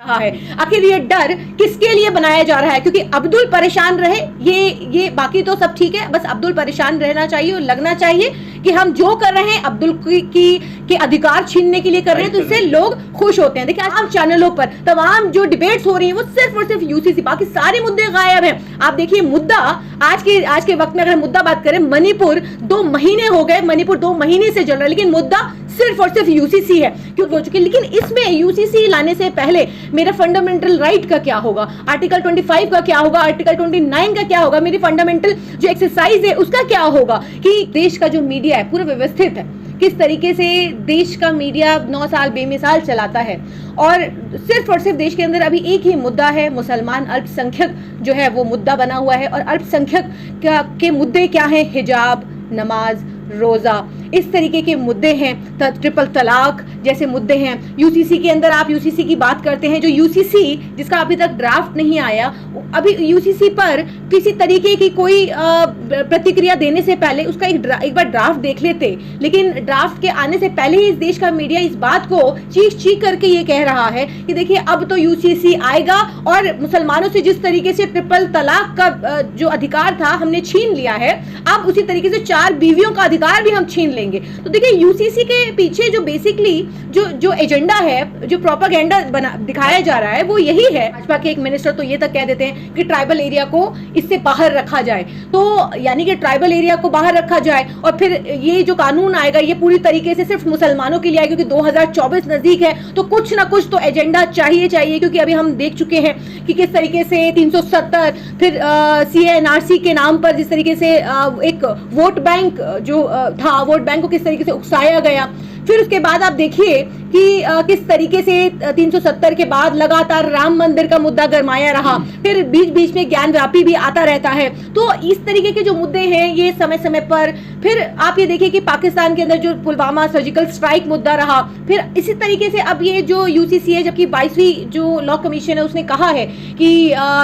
रहा है। आखिर ये डर किसके लिए बनाया जा रहा है? क्योंकि अब्दुल परेशान रहे, ये बाकी तो सब ठीक है, बस अब्दुल परेशान रहना चाहिए और लगना चाहिए कि हम जो कर रहे हैं अब्दुल के अधिकार छीनने के लिए कर रहे हैं, तो इससे लोग खुश होते हैं। देखिए आज चैनलों पर तमाम जो डिबेट्स हो रही हैं वो सिर्फ और सिर्फ यूसीसी, बाकी सारे मुद्दे गायब हैं। आप देखिए मुद्दा आज के वक्त में अगर मुद्दा बात करें, मणिपुर 2 महीने हो गए, मणिपुर 2 महीने से जल रहा है, लेकिन मुद्दा सिर्फ और सिर्फ यूसीसी है क्यों हो चुकी है। लेकिन इसमें यूसीसी लाने से पहले मेरा फंडामेंटल राइट का क्या होगा, आर्टिकल 25 का क्या होगा, आर्टिकल 29 का क्या होगा, मेरी फंडामेंटल जो एक्सरसाइज है उसका क्या होगा, कि देश का जो मीडिया है पूरा व्यवस्थित है, किस तरीके से देश का मीडिया 9 साल बेमिसाल चलाता है। और सिर्फ देश के अंदर अभी एक ही मुद्दा है, मुसलमान अल्पसंख्यक जो है वो मुद्दा बना हुआ है। और अल्पसंख्यक के मुद्दे क्या है? हिजाब, नमाज, रोजा, इस तरीके के मुद्दे हैं, ट्रिपल तलाक जैसे मुद्दे हैं। यूसीसी के अंदर आप यूसीसी की बात करते हैं, जो यूसीसी जिसका अभी तक ड्राफ्ट नहीं आया, अभी यूसीसी पर किसी तरीके की कोई प्रतिक्रिया देने से पहले उसका एक बार ड्राफ्ट देख लेते। लेकिन ड्राफ्ट के आने से पहले ही इस देश का मीडिया इस बात को चीख करके ये कह रहा है कि देखिए अब तो यूसीसी आएगा और मुसलमानों से जिस तरीके से ट्रिपल तलाक का जो अधिकार था हमने छीन लिया है, अब उसी तरीके से 4 बीवियों का अधिकार भी हम छीन लेंगे। तो देखिए यूसीसी के पीछे जो बेसिकली जो एजेंडा है, जो प्रोपेगेंडा दिखाया जा रहा है वो यही है। भाजपा के एक मिनिस्टर तो ये तक कह देते हैं कि ट्राइबल एरिया को इससे बाहर रखा जाए, तो यानी कि ट्राइबल एरिया को बाहर रखा जाए और फिर ये जो कानून आएगा ये पूरी तरीके से सिर्फ मुसलमानों के लिए आएगा, क्योंकि 2024 नजदीक है, तो कुछ ना कुछ तो एजेंडा चाहिए। क्योंकि अभी हम देख चुके हैं कि किस तरीके से 370 फिर CNRC के नाम पर जिस तरीके से एक वोट बैंक जो था, वोट बैंक को किस तरीके से उकसाया गया। फिर उसके बाद आप देखिए कि किस तरीके से 370 के बाद लगातार राम मंदिर का मुद्दा गरमाया रहा, फिर बीच बीच में ज्ञान व्यापी भी आता रहता है। तो इस तरीके के जो मुद्दे हैं ये समय समय पर, फिर आप ये देखिए कि पाकिस्तान के अंदर जो पुलवामा सर्जिकल स्ट्राइक मुद्दा रहा, फिर इसी तरीके से अब ये जो यूसीसी है, जबकि 22वीं जो लॉ कमीशन है उसने कहा है कि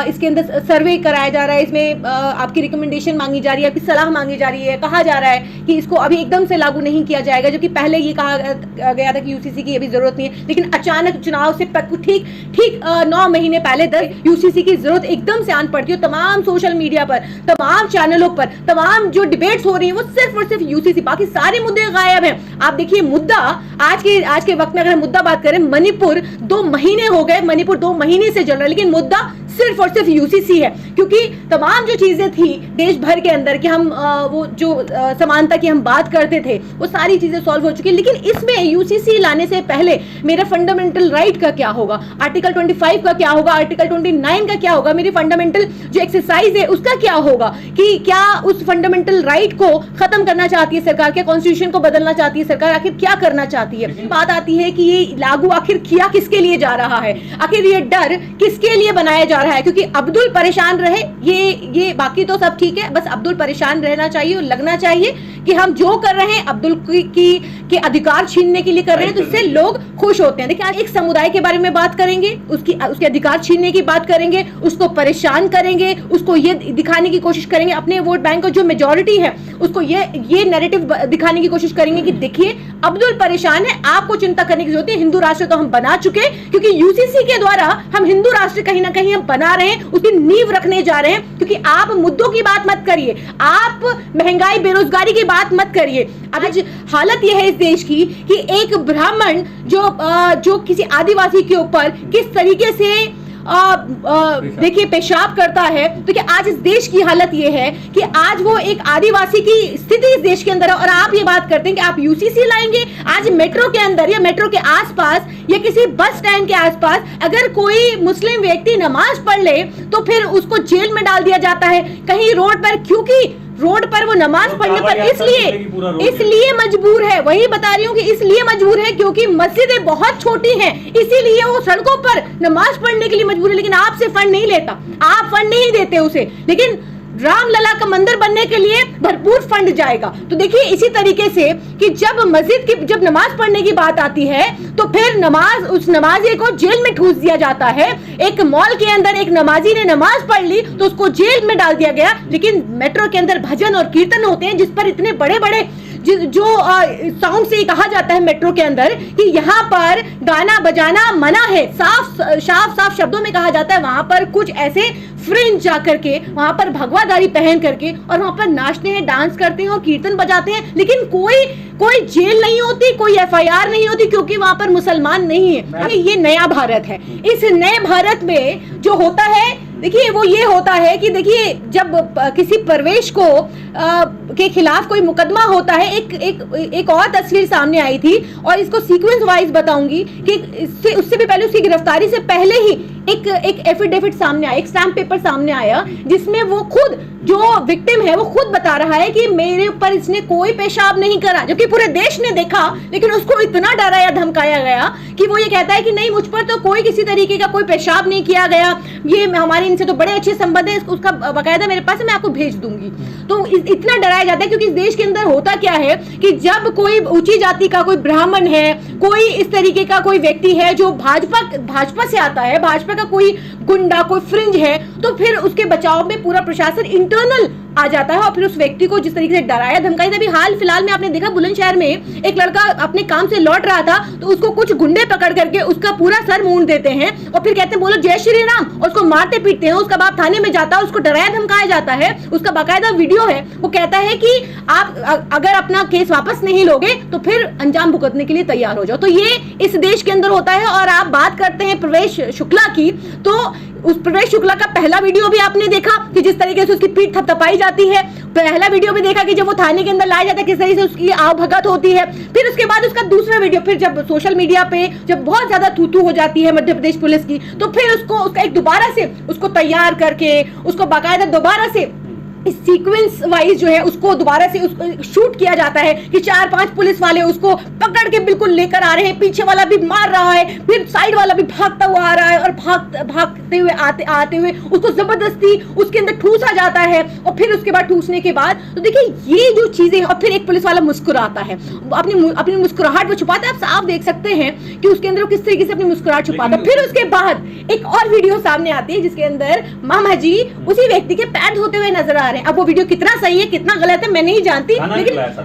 इसके अंदर सर्वे कराया जा रहा है, इसमें आपकी रिकमेंडेशन मांगी जा रही है, आपकी सलाह मांगी जा रही है, कहा जा रहा है कि इसको अभी एकदम से लागू नहीं किया जाएगा, जबकि पहले ये कहा गया था कि यूसीसी की अभी जरूरत नहीं है। लेकिन अचानक चुनाव से ठीक 9 महीने पहले तक यूसीसी की जरूरत एकदम से आन पड़ती है। तमाम सोशल मीडिया पर, तमाम चैनलों पर, तमाम जो डिबेट्स हो रही हैं वो सिर्फ और सिर्फ यूसीसी, बाकी सारे मुद्दे गायब हैं। आप देखिए मुद्दा आज के वक्त में अगर मुद्दा बात करें, मणिपुर 2 महीने हो गए, मणिपुर 2 महीने से जल रहा है, लेकिन मुद्दा सिर्फ और सिर्फ यूसीसी है। क्योंकि तमाम जो चीजें थी देश भर के अंदर कि हम वो जो समानता की हम बात करते थे वो सारी चीजें सॉल्व हो चुकी है। लेकिन इसमें यूसीसी लाने से पहले मेरा फंडामेंटल राइट का क्या होगा, आर्टिकल 25 का क्या होगा, आर्टिकल 29 का क्या होगा, मेरी फंडामेंटल जो एक्सरसाइज है उसका क्या होगा, कि क्या उस फंडामेंटल राइट को खत्म करना चाहती है सरकार, क्या कॉन्स्टिट्यूशन को बदलना चाहती है सरकार, आखिर क्या करना चाहती है। बात आती है कि ये लागू आखिर किया किसके लिए जा रहा है, आखिर ये डर किसके लिए बनाया जा रहा है। क्योंकि अब्दुल परेशान रहे, ये बाकी तो सब ठीक है, बस अब्दुल परेशान रहना चाहिए और लगना चाहिए कि हम जो कर रहे हैं अब्दुल के अधिकार छीनने के लिए कर रहे हैं, तो इससे लोग खुश होते हैं। देखिए आज एक समुदाय के बारे में बात करेंगे, उसके अधिकार छीनने की बात करेंगे, उसको परेशान करेंगे, उसको ये दिखाने की कोशिश करेंगे, अपने वोट बैंक को जो मेजॉरिटी है उसको ये नैरेटिव दिखाने की कोशिश करेंगे कि देखिए अब्दुल परेशान है, आपको चिंता करने की जरूरत है। हिंदू राष्ट्र तो हम बना चुके, क्योंकि यूसीसी के द्वारा हम हिंदू राष्ट्र कहीं ना कहीं हम बना रहे हैं, उसकी नींव रखने जा रहे हैं। क्योंकि आप मुद्दों की बात मत करिए, आप महंगाई बेरोजगारी की बात मत करिए। आज हालत यह है इस देश की कि एक ब्राह्मण जो किसी आदिवासी के ऊपर किस तरीके से देखिए पेशाब करता है, तो क्या आज इस देश की हालत ये है कि आज वो एक आदिवासी की स्थिति इस देश के अंदर है, और आप ये बात करते हैं कि आप यूसीसी लाएंगे। आज मेट्रो के अंदर या मेट्रो के आसपास या किसी बस स्टैंड के आसपास अगर कोई मुस्लिम व्यक्ति नमाज पढ़ ले तो फिर उसको जेल में डाल दिया जाता है कहीं रोड पर, क्योंकि रोड पर वो नमाज पढ़ने पर इसलिए मजबूर है। वही बता रही हूँ कि इसलिए मजबूर है क्योंकि मस्जिदें बहुत छोटी हैं, इसीलिए वो सड़कों पर नमाज पढ़ने के लिए मजबूर है। लेकिन आपसे फंड नहीं लेता, आप फंड नहीं देते उसे, लेकिन रामलला का मंदिर बनने के लिए भरपूर फंड जाएगा। तो देखिए इसी तरीके से कि जब नमाज पढ़ने की बात आती है तो फिर उस नमाजी को जेल में ठूस दिया जाता है। एक मॉल के अंदर एक नमाजी ने नमाज पढ़ ली तो उसको जेल में डाल दिया गया। लेकिन मेट्रो के अंदर भजन और कीर्तन होते हैं जिस पर इतने बड़े बड़े जो साउंड से कहा जाता है मेट्रो के अंदर कि यहाँ पर गाना बजाना मना है, साफ शब्दों में कहा जाता है, वहां पर कुछ ऐसे फ्रेंड्स जाकर के वहां पर भगवाधारी पहन करके और वहां पर नाचते हैं, डांस करते हैं और कीर्तन बजाते हैं, लेकिन कोई जेल नहीं होती, कोई एफआईआर नहीं होती, क्योंकि वहां पर मुसलमान नहीं है। ये नया भारत है। इस नए भारत में जो होता है, देखिए वो ये होता है कि देखिए जब किसी परवेश को के खिलाफ कोई मुकदमा होता है, एक और तस्वीर सामने आई थी और इसको सीक्वेंस वाइज बताऊंगी कि उससे भी पहले, उसकी गिरफ्तारी से पहले ही एक एफिडेविट सामने आया, एक स्टैम्प पेपर सामने आया, जिसमें वो खुद, जो विक्टिम है वो खुद बता रहा है कि मेरे ऊपर इसने कोई पेशाब नहीं करा, जबकि पूरे देश ने देखा, लेकिन उसको इतना डराया धमकाया गया कि वो ये कहता है कि नहीं, मुझ पर तो कोई किसी तरीके का कोई पेशाब नहीं किया गया, ये हमारे इनसे तो बड़े अच्छे संबंध है, उसका बाकायदा मेरे पास है, मैं आपको भेज दूंगी। तो इतना डराया जाता है, क्योंकि इस देश के अंदर होता क्या है कि जब कोई ऊंची जाति का, कोई ब्राह्मण है, कोई इस तरीके का कोई व्यक्ति है जो भाजपा से आता है, भाजपा का कोई गुंडा, कोई फ्रिंज है, तो फिर उसके बचाव में पूरा प्रशासन इंटरनल आ जाता है और फिर उस व्यक्ति को जिस तरीके से डराया धमकाया। अभी हाल फिलहाल में आपने देखा बुलंदशहर में एक लड़का अपने काम से लौट रहा था, तो उसको कुछ गुंडे पकड़ करके उसका पूरा सर मूंड देते हैं और फिर कहते हैं बोलो जय श्री राम, और उसको मारते पीटते हैं। उसका बाप थाने में जाता है, उसको डराया धमकाया जाता है, उसका बाकायदा वीडियो है, वो कहता है कि आप अगर अपना केस वापस नहीं लोगे तो फिर अंजाम भुगतने के लिए तैयार हो जाओ। तो ये इस देश के अंदर होता है। और आप बात करते हैं प्रवेश शुक्ला की, तो उस प्रवेश शुक्ला का पहला वीडियो भी आपने देखा कि जिस तरीके से उसकी पीठ थपथपाई जाती है। पहला वीडियो भी देखा कि जब वो थाने के अंदर लाया जाता है किस तरीके से उसकी आवभगत होती है। फिर उसके बाद उसका दूसरा वीडियो, फिर जब सोशल मीडिया पे जब बहुत ज्यादा थू हो जाती है मध्य प्रदेश पुलिस की, तो फिर उसका एक दोबारा से उसको तैयार करके उसको बाकायदा दोबारा से इस सीक्वेंस वाइज जो है उसको दोबारा से शूट किया जाता है कि 4-5 पुलिस वाले उसको पकड़ के बिल्कुल लेकर आ रहे हैं, पीछे वाला भी मार रहा है, फिर साइड वाला भी भागता हुआ आ रहा है और भागते हुए आते हुए उसको जबरदस्ती उसके अंदर ठूसा जाता है। और फिर उसके बाद ठूसने के बाद तो देखिए ये जो चीजें, और फिर एक पुलिस वाला मुस्कुराता है, अपनी मुस्कुराहट वो छुपाता है। आप साफ देख सकते हैं कि उसके अंदर किस तरीके से अपनी मुस्कुराहट छुपाता है। फिर उसके बाद एक और वीडियो सामने आती है जिसके अंदर मामा जी उसी व्यक्ति के पैर धोते हुए नजर आ रहे हैं। अब वो वीडियो कितना सही है कितना गलत है मैं नहीं जानती,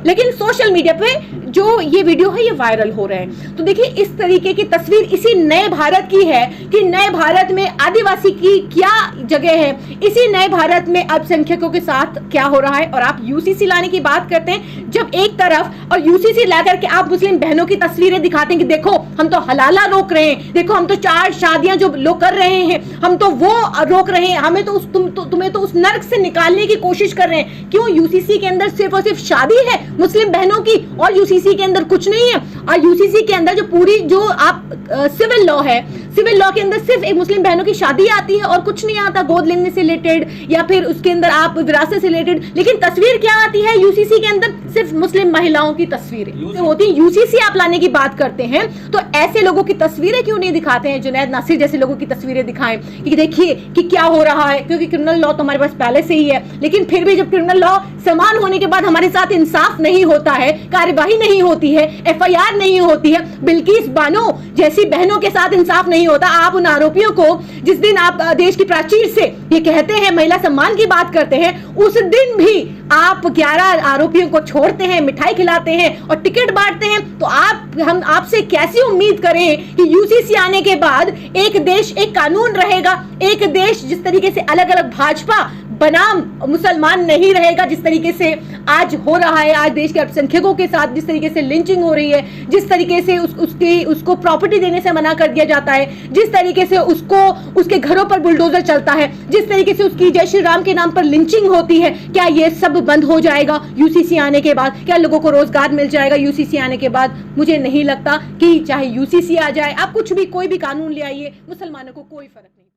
लेकिन सोशल मीडिया पे जो ये वीडियो है ये वायरल हो रहे हैं। तो देखिए इस तरीके की तस्वीर इसी नए भारत की है कि नए भारत में आदिवासी की क्या जगह है, इसी नए भारत में अल्पसंख्यकों के साथ क्या हो रहा है। और आप यूसीसी लाने की बात करते हैं, जब एक तरफ और यूसीसी ला करके आप मुस्लिम बहनों की तस्वीरें दिखाते हैं कि देखो हम तो हलाला रोक रहे हैं, देखो हम तो 4 शादियां जो लोग कर रहे हैं हम तो वो रोक रहे हैं, हमें तो तुम्हें तो उस नर्क से निकालने की कोशिश कर रहे हैं। क्यों? यूसीसी के अंदर सिर्फ और सिर्फ शादी है मुस्लिम बहनों की और यूसीसी के अंदर कुछ नहीं है। और यूसीसी के अंदर जो पूरी जो आप सिविल लॉ है, सिविल लॉ के अंदर सिर्फ एक मुस्लिम बहनों की शादी आती है और कुछ नहीं आता, गोद लेने से रिलेटेड या फिर उसके अंदर आप विरासत से रिलेटेड। लेकिन तस्वीर क्या आती है यूसीसी के अंदर? सिर्फ मुस्लिम महिलाओं की तस्वीरें होती है। यूसीसी आप लाने की बात करते हैं तो ऐसे लोगों की तस्वीरें क्यों नहीं दिखाते हैं? जुनैद नासिर जैसे लोगों की तस्वीरें दिखाएं कि देखिए कि क्या हो रहा है, क्योंकि क्रिमिनल लॉ तो हमारे पास पहले से ही है। लेकिन फिर भी जब क्रिमिनल लॉ समान होने के बाद हमारे साथ इंसाफ नहीं होता है, कार्यवाही नहीं होती है, एफआईआर नहीं होती है, बिल्किस बानो जैसी बहनों के साथ इंसाफ नहीं होता। आप उन आरोपियों को जिस दिन आप देश की प्राचीर से ये कहते हैं महिला सम्मान की बात करते हैं, उस दिन भी आप 11 आरोपियों को छोड़ते हैं, मिठाई खिलाते हैं और टिकट बांटते हैं। तो हम आपसे कैसी उम्मीद करें कि यूसीसी आने के बाद एक देश एक कानून रहेगा, एक देश जिस तरीके से अलग अलग भाजपा बनाम मुसलमान नहीं रहेगा, जिस तरीके से आज हो रहा है, आज देश के अल्पसंख्यकों के साथ जिस तरीके से लिंचिंग हो रही है, जिस तरीके से उसको प्रॉपर्टी देने से मना कर दिया जाता है, जिस तरीके से उसके घरों पर बुलडोजर चलता है, जिस तरीके से उसकी जय श्री राम के नाम पर लिंचिंग होती है, क्या ये सब बंद हो जाएगा यूसीसी आने के बाद? क्या लोगों को रोजगार मिल जाएगा यूसीसी आने के बाद? मुझे नहीं लगता कि चाहे यूसीसी आ जाए, आप कुछ भी कोई भी कानून ले आइए, मुसलमानों को कोई फर्क नहीं।